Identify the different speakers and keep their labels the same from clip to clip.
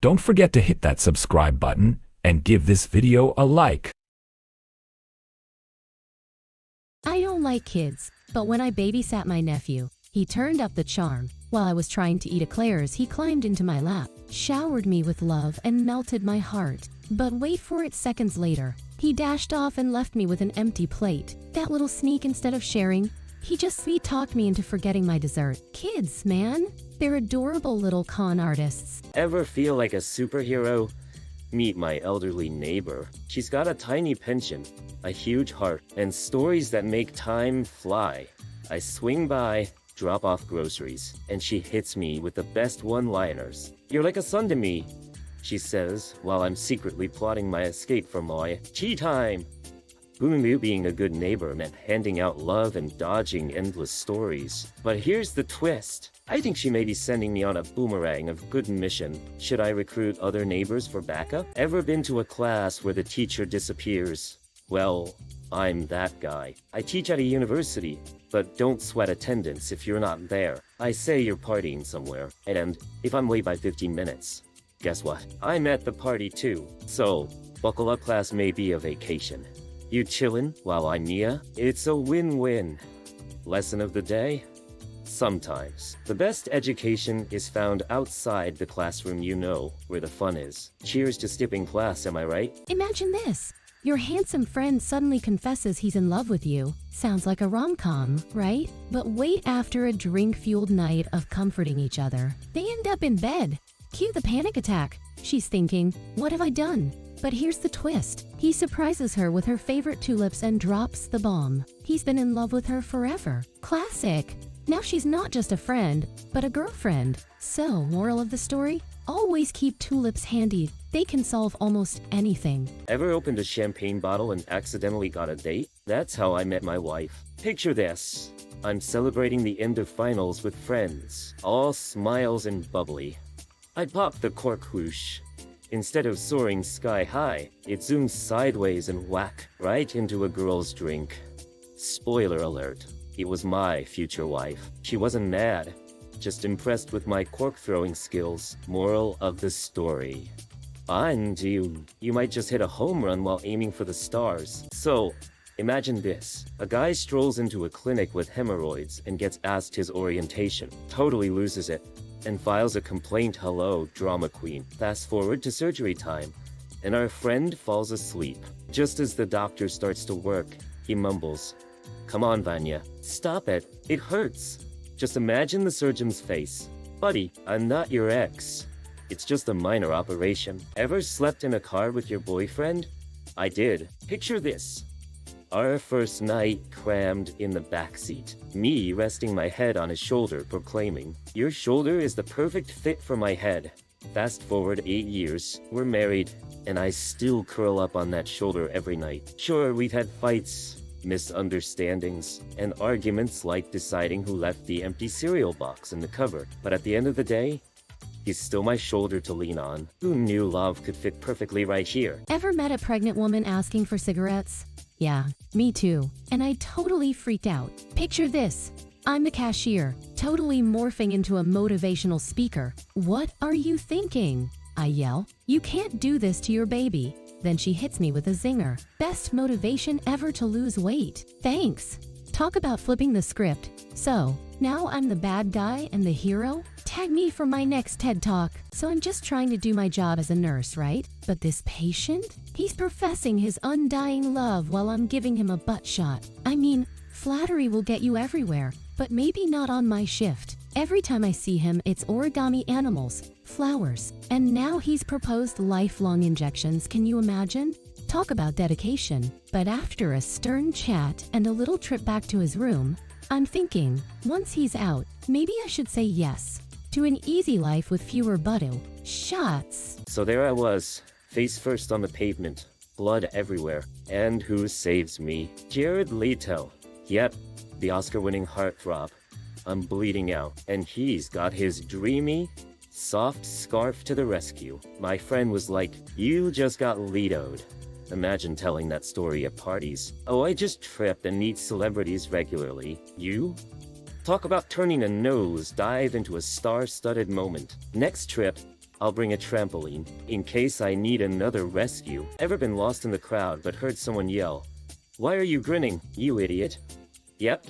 Speaker 1: Don't forget to hit that subscribe button and give this video a like.
Speaker 2: I don't like kids, but when I babysat my nephew, he turned up the charm. While I was trying to eat eclairs, he climbed into my lap, showered me with love, and melted my heart. But wait for it, seconds later, he dashed off and left me with an empty plate. That little sneak, instead of sharing, he just sweet-talked me into forgetting my dessert. Kids, man. They're adorable little con artists.
Speaker 3: Ever feel like a superhero? Meet my elderly neighbor. She's got a tiny pension, a huge heart, and stories that make time fly. I swing by, drop off groceries, and she hits me with the best one-liners. "You're like a son to me," she says, while I'm secretly plotting my escape from my tea time. Boomeroo being a good neighbor meant handing out love and dodging endless stories. But here's the twist. I think she may be sending me on a boomerang of good mission. Should I recruit other neighbors for backup? Ever been to a class where the teacher disappears? Well, I'm that guy. I teach at a university, but don't sweat attendance if you're not there. I say you're partying somewhere, and if I'm late by 15 minutes, guess what? I'm at the party too. So, buckle up, class may be a vacation. You chillin' while I'm Mia? It's a win-win. Lesson of the day? Sometimes. The best education is found outside the classroom, where the fun is. Cheers to skipping class, am I right?
Speaker 2: Imagine this. Your handsome friend suddenly confesses he's in love with you. Sounds like a rom-com, right? But wait, after a drink-fueled night of comforting each other, they end up in bed. Cue the panic attack. She's thinking, what have I done? But here's the twist. He surprises her with her favorite tulips and drops the bomb. He's been in love with her forever. Classic. Now she's not just a friend, but a girlfriend. So, moral of the story? Always keep tulips handy. They can solve almost anything.
Speaker 3: Ever opened a champagne bottle and accidentally got a date? That's how I met my wife. Picture this. I'm celebrating the end of finals with friends. All smiles and bubbly. I pop the cork whoosh. Instead of soaring sky high, it zooms sideways and whack right into a girl's drink. Spoiler alert, it was my future wife. She wasn't mad, just impressed with my cork-throwing skills. Moral of the story. And you might just hit a home run while aiming for the stars. So, imagine this. A guy strolls into a clinic with hemorrhoids and gets asked his orientation. Totally loses it and files a complaint. Hello, drama queen. Fast forward to surgery time, and our friend falls asleep. Just as the doctor starts to work, he mumbles, "Come on, Vanya, stop it. It hurts." Just imagine the surgeon's face. "Buddy, I'm not your ex. It's just a minor operation." Ever slept in a car with your boyfriend? I did. Picture this. Our first night, crammed in the backseat. Me resting my head on his shoulder, proclaiming, "Your shoulder is the perfect fit for my head." Fast forward 8 years, we're married, and I still curl up on that shoulder every night. Sure, we've had fights, misunderstandings, and arguments like deciding who left the empty cereal box in the cupboard. But at the end of the day, he's still my shoulder to lean on. Who knew love could fit perfectly right here?
Speaker 2: Ever met a pregnant woman asking for cigarettes? Yeah, me too. And I totally freaked out. Picture this. I'm the cashier, totally morphing into a motivational speaker. "What are you thinking?" I yell. "You can't do this to your baby." Then she hits me with a zinger. Best motivation ever to lose weight. Thanks. Talk about flipping the script. So, now I'm the bad guy and the hero? Tag me for my next TED Talk. So I'm just trying to do my job as a nurse, right? But this patient? He's professing his undying love while I'm giving him a butt shot. I mean, flattery will get you everywhere, but maybe not on my shift. Every time I see him, it's origami animals, flowers, and now he's proposed lifelong injections. Can you imagine? Talk about dedication. But after a stern chat and a little trip back to his room, I'm thinking, once he's out, maybe I should say yes to an easy life with fewer butto shots.
Speaker 3: So there I was, face first on the pavement, blood everywhere. And who saves me? Jared Leto. Yep, the Oscar-winning heartthrob. I'm bleeding out, and he's got his dreamy, soft scarf to the rescue. My friend was like, "You just got Leto'd." Imagine telling that story at parties. "Oh, I just tripped and meet celebrities regularly." You? Talk about turning a nose dive into a star-studded moment. Next trip, I'll bring a trampoline, in case I need another rescue. Ever been lost in the crowd but heard someone yell, "Why are you grinning, you idiot?" Yep,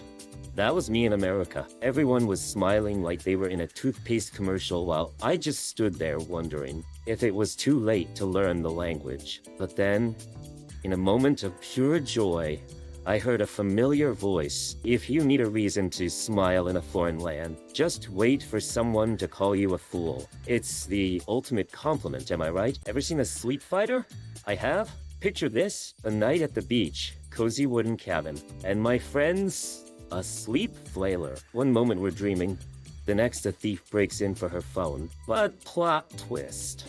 Speaker 3: that was me in America. Everyone was smiling like they were in a toothpaste commercial while I just stood there wondering if it was too late to learn the language. But then, in a moment of pure joy, I heard a familiar voice. If you need a reason to smile in a foreign land, just wait for someone to call you a fool. It's the ultimate compliment, am I right? Ever seen a sleep fighter? I have. Picture this, a night at the beach, cozy wooden cabin, and my friends, a sleep flailer. One moment we're dreaming, the next a thief breaks in for her phone. But plot twist.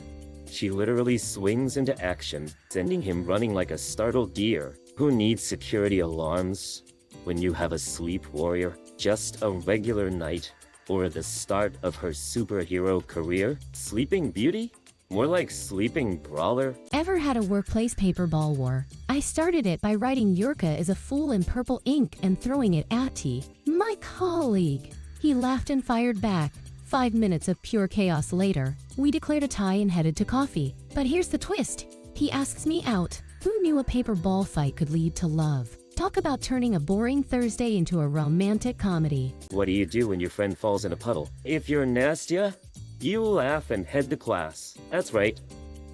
Speaker 3: She literally swings into action, sending him running like a startled deer. Who needs security alarms when you have a sleep warrior? Just a regular night, or the start of her superhero career? Sleeping Beauty? More like Sleeping Brawler?
Speaker 2: Ever had a workplace paper ball war? I started it by writing Yurka is a fool in purple ink and throwing it at T, my colleague. He laughed and fired back. 5 minutes of pure chaos later, we declared a tie and headed to coffee. But here's the twist. He asks me out. Who knew a paper ball fight could lead to love? Talk about turning a boring Thursday into a romantic comedy.
Speaker 3: What do you do when your friend falls in a puddle? If you're Nastya, you laugh and head to class. That's right.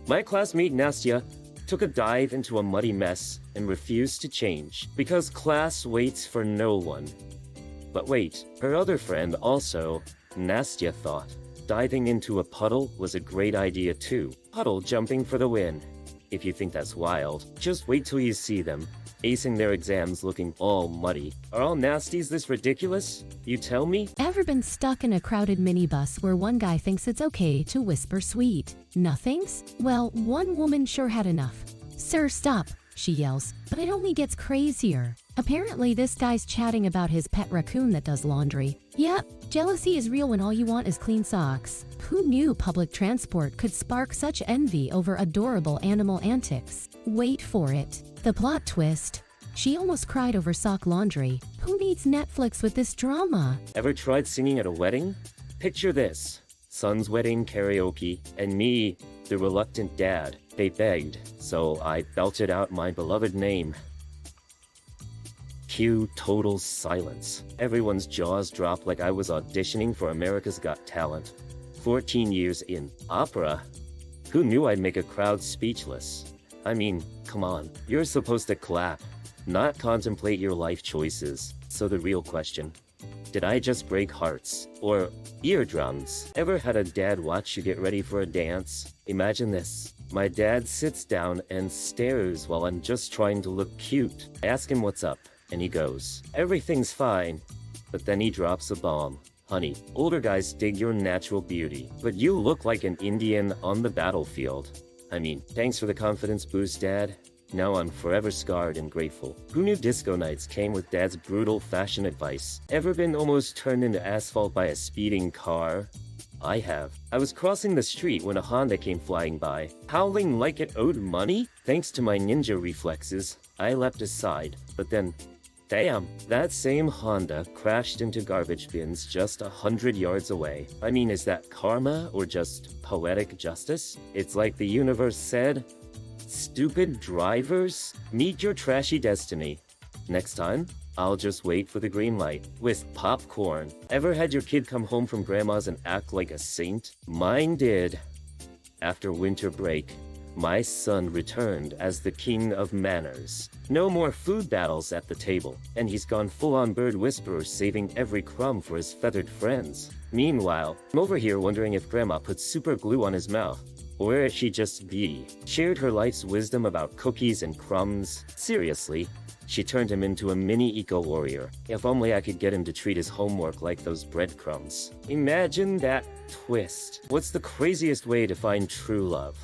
Speaker 3: My classmate Nastya took a dive into a muddy mess and refused to change because class waits for no one. But wait, her other friend also, Nastya, thought diving into a puddle was a great idea too. Puddle jumping for the win. If you think that's wild, just wait till you see them, acing their exams looking all muddy. Are all nasties this ridiculous? You tell me?
Speaker 2: Ever been stuck in a crowded minibus where one guy thinks it's okay to whisper sweet nothings? Well, one woman sure had enough. "Sir, stop," she yells, but it only gets crazier. Apparently this guy's chatting about his pet raccoon that does laundry. Yep, jealousy is real when all you want is clean socks. Who knew public transport could spark such envy over adorable animal antics? Wait for it. The plot twist. She almost cried over sock laundry. Who needs Netflix with this drama?
Speaker 3: Ever tried singing at a wedding? Picture this. Son's wedding karaoke, and me, the reluctant dad. They begged, so I belted out my beloved name. Cue total silence. Everyone's jaws dropped like I was auditioning for America's Got Talent. 14 years in. Opera? Who knew I'd make a crowd speechless? I mean, come on. You're supposed to clap, not contemplate your life choices. So the real question, did I just break hearts? Or eardrums? Ever had a dad watch you get ready for a dance? Imagine this. My dad sits down and stares while I'm just trying to look cute. I ask him what's up, and he goes, "Everything's fine." But then he drops a bomb. "Honey, older guys dig your natural beauty, but you look like an Indian on the battlefield." I mean, thanks for the confidence boost, Dad. Now I'm forever scarred and grateful. Who knew disco nights came with Dad's brutal fashion advice? Ever been almost turned into asphalt by a speeding car? I have. I was crossing the street when a Honda came flying by, howling like it owed money. Thanks to my ninja reflexes, I leapt aside, but then, damn, that same Honda crashed into garbage bins just 100 yards away. I mean, is that karma or just poetic justice? It's like the universe said, "Stupid drivers, meet your trashy destiny." Next time, I'll just wait for the green light with popcorn. Ever had your kid come home from grandma's and act like a saint? Mine did. After winter break, my son returned as the king of manners. No more food battles at the table, and he's gone full-on bird whisperer, saving every crumb for his feathered friends. Meanwhile, I'm over here wondering if grandma put super glue on his mouth. Or where she just be? Shared her life's wisdom about cookies and crumbs. Seriously, she turned him into a mini eco-warrior. If only I could get him to treat his homework like those breadcrumbs. Imagine that twist. What's the craziest way to find true love?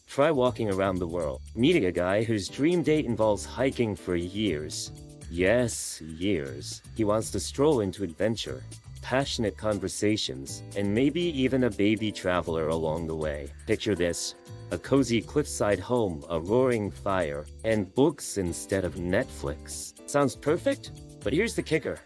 Speaker 3: Try walking around the world, meeting a guy whose dream date involves hiking for years. Yes, years. He wants to stroll into adventure, passionate conversations, and maybe even a baby traveler along the way. Picture this. A cozy cliffside home, a roaring fire, and books instead of Netflix. Sounds perfect? But here's the kicker.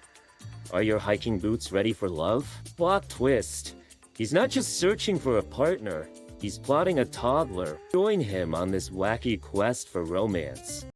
Speaker 3: Are your hiking boots ready for love? Plot twist. He's not just searching for a partner. He's plotting a toddler. Join him on this wacky quest for romance.